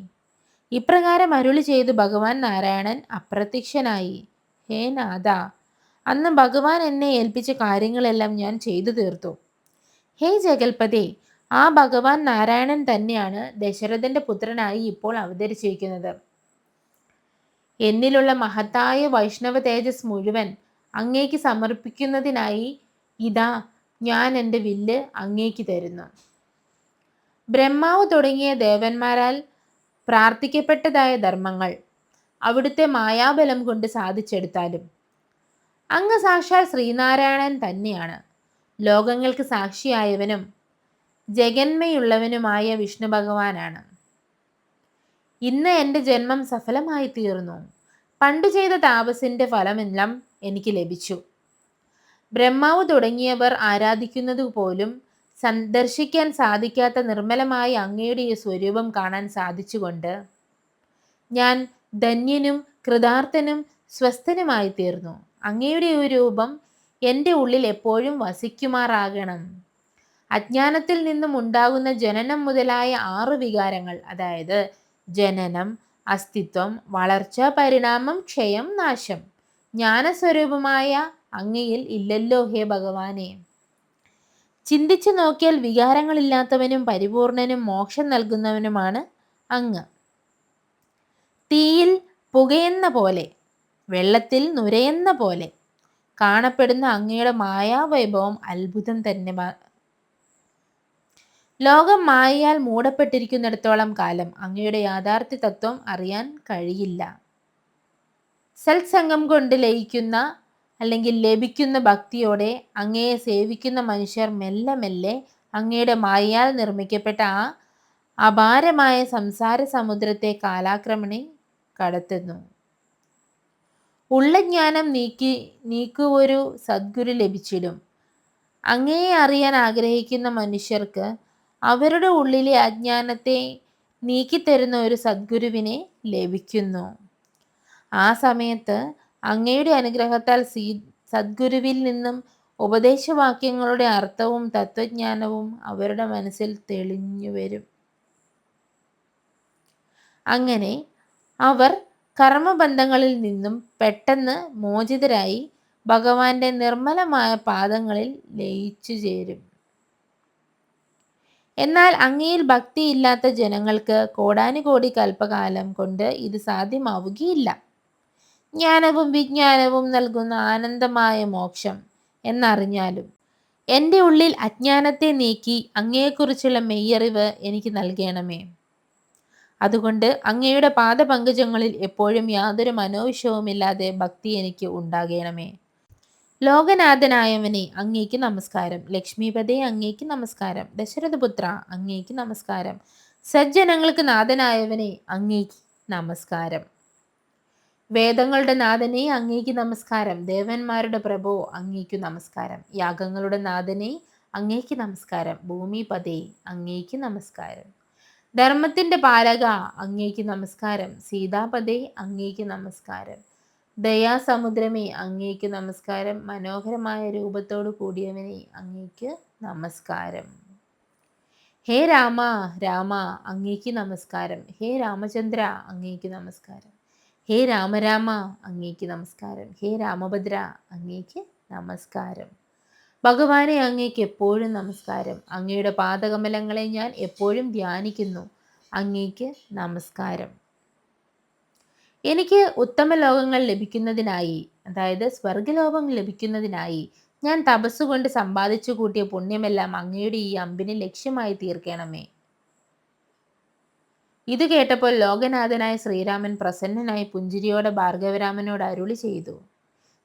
Speaker 1: ഇപ്രകാരം അരുളി ചെയ്തു ഭഗവാൻ നാരായണൻ അപ്രത്യക്ഷനായി. ഹേ നാഥ, അന്ന് ഭഗവാൻ എന്നെ ഏൽപ്പിച്ച കാര്യങ്ങളെല്ലാം ഞാൻ ചെയ്തു തീർത്തു. ഹേ ജഗൽപതി, ആ ഭഗവാൻ നാരായണൻ തന്നെയാണ് ദശരഥന്റെ പുത്രനായി ഇപ്പോൾ അവതരിച്ചിരിക്കുന്നത്. എന്നിലുള്ള മഹത്തായ വൈഷ്ണവ തേജസ് മുഴുവൻ അങ്ങേക്ക് സമർപ്പിക്കുന്നതിനായി ഇതാ ഞാൻ എൻ്റെ വില്ല് അങ്ങേക്ക് തരുന്നു. ബ്രഹ്മാവ് തുടങ്ങിയ ദേവന്മാരാൽ പ്രാർത്ഥിക്കപ്പെട്ടതായ ധർമ്മങ്ങൾ അവിടുത്തെ മായാബലം കൊണ്ട് സാധിച്ചെടുത്താലും അങ്ങ് സാക്ഷാൽ ശ്രീനാരായണൻ തന്നെയാണ്. ലോകങ്ങൾക്ക് സാക്ഷിയായവനും ജഗന്മയുള്ളവനുമായ വിഷ്ണു ഭഗവാനാണ്. ഇന്ന് എൻ്റെ ജന്മം സഫലമായി തീർന്നു. പണ്ടു ചെയ്ത താപസിന്റെ ഫലമെല്ലാം എനിക്ക് ലഭിച്ചു. ബ്രഹ്മാവ് തുടങ്ങിയവർ ആരാധിക്കുന്നത് പോലും സന്ദർശിക്കാൻ സാധിക്കാത്ത നിർമ്മലമായ അങ്ങയുടെ ഈ സ്വരൂപം കാണാൻ സാധിച്ചുകൊണ്ട് ഞാൻ ധന്യനും കൃതാർത്ഥനും സ്വസ്ഥനുമായി തീർന്നു. അങ്ങയുടെ ഈ രൂപം എൻ്റെ ഉള്ളിൽ എപ്പോഴും വസിക്കുമാറാകണം. അജ്ഞാനത്തിൽ നിന്നും ഉണ്ടാകുന്ന ജനനം മുതലായ 6 വികാരങ്ങൾ, അതായത് ജനനം, അസ്തിത്വം, വളർച്ച, പരിണാമം, ക്ഷയം, നാശം, ജ്ഞാനസ്വരൂപമായ അങ്ങയിൽ ഇല്ലല്ലോ ഹേ ഭഗവാനെ. ചിന്തിച്ചു നോക്കിയാൽ വികാരങ്ങളില്ലാത്തവനും പരിപൂർണനും മോക്ഷം നൽകുന്നവനുമാണ് അങ്ങ്. തീയിൽ പുകയെന്ന പോലെ, വെള്ളത്തിൽ നുരയെന്ന പോലെ കാണപ്പെടുന്ന അങ്ങയുടെ മായാവൈഭവം അത്ഭുതം തന്നെ. ലോകം മായയാൽ മൂടപ്പെട്ടിരിക്കുന്നിടത്തോളം കാലം അങ്ങയുടെ യാഥാർത്ഥ്യ തത്വം അറിയാൻ കഴിയില്ല. സത്സംഗം കൊണ്ട് ലയിക്കുന്ന അല്ലെങ്കിൽ ലഭിക്കുന്ന ഭക്തിയോടെ അങ്ങയെ സേവിക്കുന്ന മനുഷ്യർ മെല്ലെ മെല്ലെ അങ്ങയുടെ മായയാൽ നിർമ്മിക്കപ്പെട്ട ആ അപാരമായ സംസാര സമുദ്രത്തെ കാലാക്രമണി കടത്തുന്നു. ഉള്ള ജ്ഞാനം നീക്കുവൊരു സദ്ഗുരു ലഭിച്ചിടും. അങ്ങയെ അറിയാൻ ആഗ്രഹിക്കുന്ന മനുഷ്യർക്ക് അവരുടെ ഉള്ളിലെ അജ്ഞാനത്തെ നീക്കിത്തരുന്ന ഒരു സദ്ഗുരുവിനെ ലഭിക്കുന്നു. ആ സമയത്ത് അങ്ങയുടെ അനുഗ്രഹത്താൽ സദ്ഗുരുവിൽ നിന്നും ഉപദേശവാക്യങ്ങളുടെ അർത്ഥവും തത്വജ്ഞാനവും അവരുടെ മനസ്സിൽ തെളിഞ്ഞു വരും. അങ്ങനെ അവർ കർമ്മബന്ധങ്ങളിൽ നിന്നും പെട്ടെന്ന് മോചിതരായി ഭഗവാന്റെ നിർമ്മലമായ പാദങ്ങളിൽ ലയിച്ചു ചേരും. എന്നാൽ അങ്ങയിൽ ഭക്തിയില്ലാത്ത ജനങ്ങൾക്ക് കോടാനുകോടി കൽപ്പകാലം കൊണ്ട് ഇത് സാധ്യമാവുകയില്ല. ജ്ഞാനവും വിജ്ഞാനവും നൽകുന്ന ആനന്ദമായ മോക്ഷം എന്നറിഞ്ഞാലും എൻ്റെ ഉള്ളിൽ അജ്ഞാനത്തെ നീക്കി അങ്ങയെക്കുറിച്ചുള്ള മെയ്യറിവ് എനിക്ക് നൽകണമേ. അതുകൊണ്ട് അങ്ങയുടെ പാദപങ്കജങ്ങളിൽ എപ്പോഴും യാതൊരു മനോവിഷവുമില്ലാതെ ഭക്തി എനിക്ക് ഉണ്ടാകണമേ. ലോകനാഥനായവനെ അങ്ങേക്ക് നമസ്കാരം. ലക്ഷ്മീപതേ അങ്ങേക്ക് നമസ്കാരം. ദശരഥപുത്ര അങ്ങേക്ക് നമസ്കാരം. സജ്ജനങ്ങൾക്ക് നാഥനായവനെ അങ്ങേക്ക് നമസ്കാരം. വേദങ്ങളുടെ നാഥനെ അങ്ങേക്ക് നമസ്കാരം. ദേവന്മാരുടെ പ്രഭോ അങ്ങേക്ക് നമസ്കാരം. യാഗങ്ങളുടെ നാഥനെ അങ്ങേക്ക് നമസ്കാരം. ഭൂമിപതേ അങ്ങേക്ക് നമസ്കാരം. ധർമ്മത്തിന്റെ പാലക അങ്ങേക്ക് നമസ്കാരം. സീതാപതേ അങ്ങേക്ക് നമസ്കാരം. ദയാസമുദ്രമേ അങ്ങേക്ക് നമസ്കാരം. മനോഹരമായ രൂപത്തോടു കൂടിയവനെ അങ്ങേക്ക് നമസ്കാരം. ഹേ രാമ രാമ അങ്ങേക്ക് നമസ്കാരം. ഹേ രാമചന്ദ്ര അങ്ങേക്ക് നമസ്കാരം. ഹേ രാമരാമ അങ്ങേക്ക് നമസ്കാരം. ഹേ രാമഭദ്ര അങ്ങേക്ക് നമസ്കാരം. ഭഗവാനെ അങ്ങേക്ക് എപ്പോഴും നമസ്കാരം. അങ്ങയുടെ പാദകമലങ്ങളെ ഞാൻ എപ്പോഴും ധ്യാനിക്കുന്നു. അങ്ങേക്ക് നമസ്കാരം. എനിക്ക് ഉത്തമ ലോകങ്ങൾ ലഭിക്കുന്നതിനായി, അതായത് സ്വർഗലോകം ലഭിക്കുന്നതിനായി ഞാൻ തപസ്സുകൊണ്ട് സമ്പാദിച്ചു കൂട്ടിയ പുണ്യമെല്ലാം അങ്ങയുടെ ഈ അമ്പിന് ലക്ഷ്യമായി തീർക്കണമേ. ഇത് കേട്ടപ്പോൾ ലോകനാഥനായ ശ്രീരാമൻ പ്രസന്നനായി പുഞ്ചിരിയോടെ ഭാർഗവരാമനോട് അരുളി ചെയ്തു,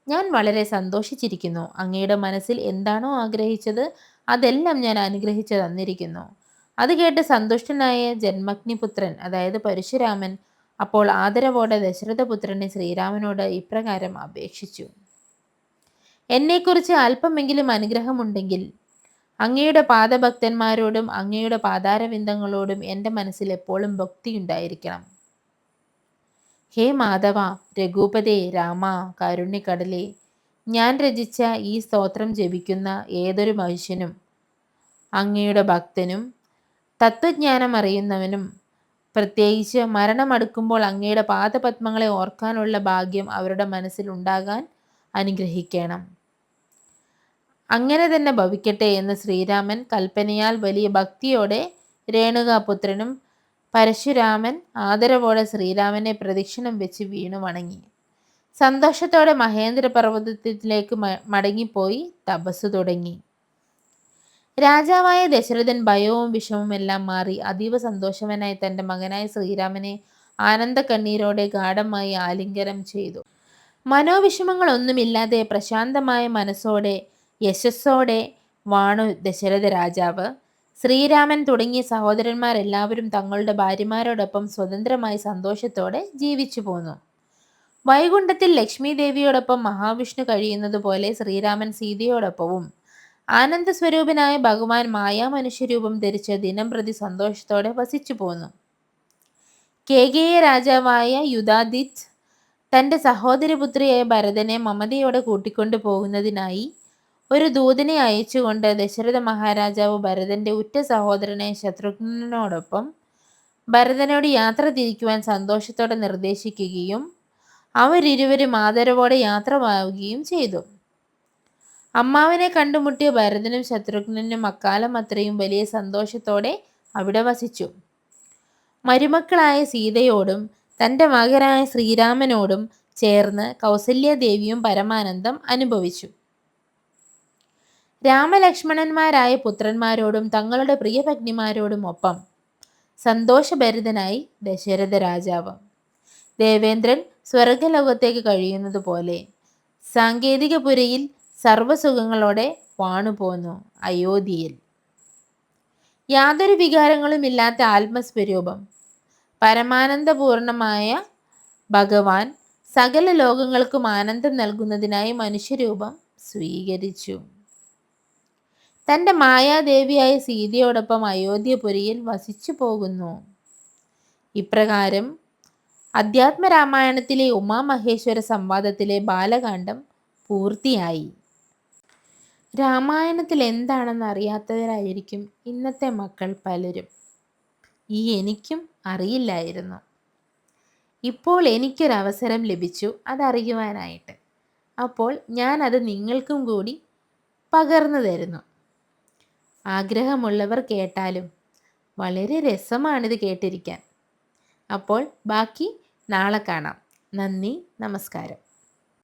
Speaker 1: ഞാൻ വളരെ സന്തോഷിച്ചിരിക്കുന്നു. അങ്ങയുടെ മനസ്സിൽ എന്താണോ ആഗ്രഹിച്ചത് അതെല്ലാം ഞാൻ അനുഗ്രഹിച്ചു തന്നിരിക്കുന്നു. അത് കേട്ട് സന്തുഷ്ടനായ ജന്മഗ്നിപുത്രൻ, അതായത് പരശുരാമൻ അപ്പോൾ ആദരവോടെ ദശരഥപുത്രനെ ശ്രീരാമനോട് ഇപ്രകാരം അപേക്ഷിച്ചു, എന്നെക്കുറിച്ച് അല്പമെങ്കിലും അനുഗ്രഹമുണ്ടെങ്കിൽ അങ്ങയുടെ പാദഭക്തന്മാരോടും അങ്ങയുടെ പാതാരവിന്ദങ്ങളോടും എൻ്റെ മനസ്സിൽ എപ്പോഴും ഭക്തി ഉണ്ടായിരിക്കണം. ഹേ മാധവ, രഘുപതേ, രാമ, കാരുണ്യകടലേ, ഞാൻ രചിച്ച ഈ സ്തോത്രം ജപിക്കുന്ന ഏതൊരു മനുഷ്യനും, അങ്ങയുടെ ഭക്തനും തത്വജ്ഞാനം അറിയുന്നവനും, പ്രത്യേകിച്ച് മരണമടുക്കുമ്പോൾ അങ്ങയുടെ പാദപത്മങ്ങളെ ഓർക്കാനുള്ള ഭാഗ്യം അവരുടെ മനസ്സിൽ ഉണ്ടാകാൻ അനുഗ്രഹിക്കണം. അങ്ങനെ തന്നെ ഭവിക്കട്ടെ എന്ന് ശ്രീരാമൻ കൽപ്പനയാൽ വലിയ ഭക്തിയോടെ രേണുകാപുത്രനും പരശുരാമൻ ആദരവോടെ ശ്രീരാമനെ പ്രദക്ഷിണം വെച്ച് വീണു വണങ്ങി. സന്തോഷത്തോടെ മഹേന്ദ്ര പർവ്വതത്തിലേക്ക് മടങ്ങിപ്പോയി തപസ്സു തുടങ്ങി. രാജാവായ ദശരഥൻ ഭയവും വിഷമവും എല്ലാം മാറി അതീവ സന്തോഷവനായി തൻ്റെ മകനായ ശ്രീരാമനെ ആനന്ദ കണ്ണീരോടെ ഗാഢമായി ആലിംഗനം ചെയ്തു. മനോവിഷമങ്ങളൊന്നുമില്ലാതെ പ്രശാന്തമായ മനസ്സോടെ യശസ്സോടെ വാണു ദശരഥ രാജാവ്. ശ്രീരാമൻ തുടങ്ങിയ സഹോദരന്മാരെല്ലാവരും തങ്ങളുടെ ഭാര്യമാരോടൊപ്പം സ്വതന്ത്രമായി സന്തോഷത്തോടെ ജീവിച്ചു പോന്നു. വൈകുണ്ഠത്തിൽ ലക്ഷ്മി ദേവിയോടൊപ്പം മഹാവിഷ്ണു കഴിയുന്നത് പോലെ ശ്രീരാമൻ സീതയോടൊപ്പവും ആനന്ദസ്വരൂപനായ ഭഗവാൻ മായാമനുഷ്യരൂപം ധരിച്ച് ദിനം പ്രതി സന്തോഷത്തോടെ വസിച്ചു പോന്നു. കേകേയ രാജാവായ യുധാജിത്ത് തൻ്റെ സഹോദരപുത്രിയായ ഭരതനെ മമതയോടെ കൂട്ടിക്കൊണ്ടു പോകുന്നതിനായി ഒരു ദൂതനെ അയച്ചുകൊണ്ട് ദശരഥ മഹാരാജാവ് ഭരതന്റെ ഉറ്റ സഹോദരനായ ശത്രുഘ്നനോടൊപ്പം ഭരതനോട് യാത്ര തിരിക്കുവാൻ സന്തോഷത്തോടെ നിർദ്ദേശിക്കുകയും അവരിരുവരും ആദരവോടെ യാത്രയാവുകയും ചെയ്തു. അമ്മാവനെ കണ്ടുമുട്ടിയ ഭരതനും ശത്രുഘ്നനും അക്കാലം അത്രയും വലിയ സന്തോഷത്തോടെ അവിടെ വസിച്ചു. മരുമക്കളായ സീതയോടും തൻ്റെ മകനായ ശ്രീരാമനോടും ചേർന്ന് കൗസല്യാദേവിയും പരമാനന്ദം അനുഭവിച്ചു. രാമലക്ഷ്മണന്മാരായ പുത്രന്മാരോടും തങ്ങളുടെ പ്രിയപത്നിമാരോടും ഒപ്പം സന്തോഷഭരിതനായി ദശരഥ രാജാവ്. ദേവേന്ദ്രൻ സ്വർഗലോകത്തേക്ക് കഴിയുന്നത് പോലെ സാങ്കേതികപുരയിൽ സർവസുഖങ്ങളോടെ വാണുപോന്നു അയോധ്യയിൽ. യാതൊരു വികാരങ്ങളുമില്ലാത്ത ആത്മസ്വരൂപം പരമാനന്ദപൂർണമായ ഭഗവാൻ സകല ലോകങ്ങൾക്കും ആനന്ദം നൽകുന്നതിനായി മനുഷ്യരൂപം സ്വീകരിച്ചു. തൻ്റെ മായാദേവിയായ സീതയോടൊപ്പം അയോധ്യപുരിയിൽ വസിച്ചു പോകുന്നു. ഇപ്രകാരം അധ്യാത്മരാമായണത്തിലെ ഉമാമഹേശ്വര സംവാദത്തിലെ ബാലകാന്ഡം പൂർത്തിയായി. രാമായണത്തിൽ എന്താണെന്ന് അറിയാത്തവരായിരിക്കും ഇന്നത്തെ മക്കൾ പലരും. എനിക്കും അറിയില്ലായിരുന്നു. ഇപ്പോൾ എനിക്കൊരവസരം ലഭിച്ചു അതറിയുവാനായിട്ട്. അപ്പോൾ ഞാൻ അത് നിങ്ങൾക്കും കൂടി പകർന്നു തരുന്നു. ആഗ്രഹമുള്ളവർ കേട്ടാലും. വളരെ രസമാണിത് കേട്ടിരിക്കാൻ. അപ്പോൾ ബാക്കി നാളെ കാണാം. നന്ദി, നമസ്കാരം.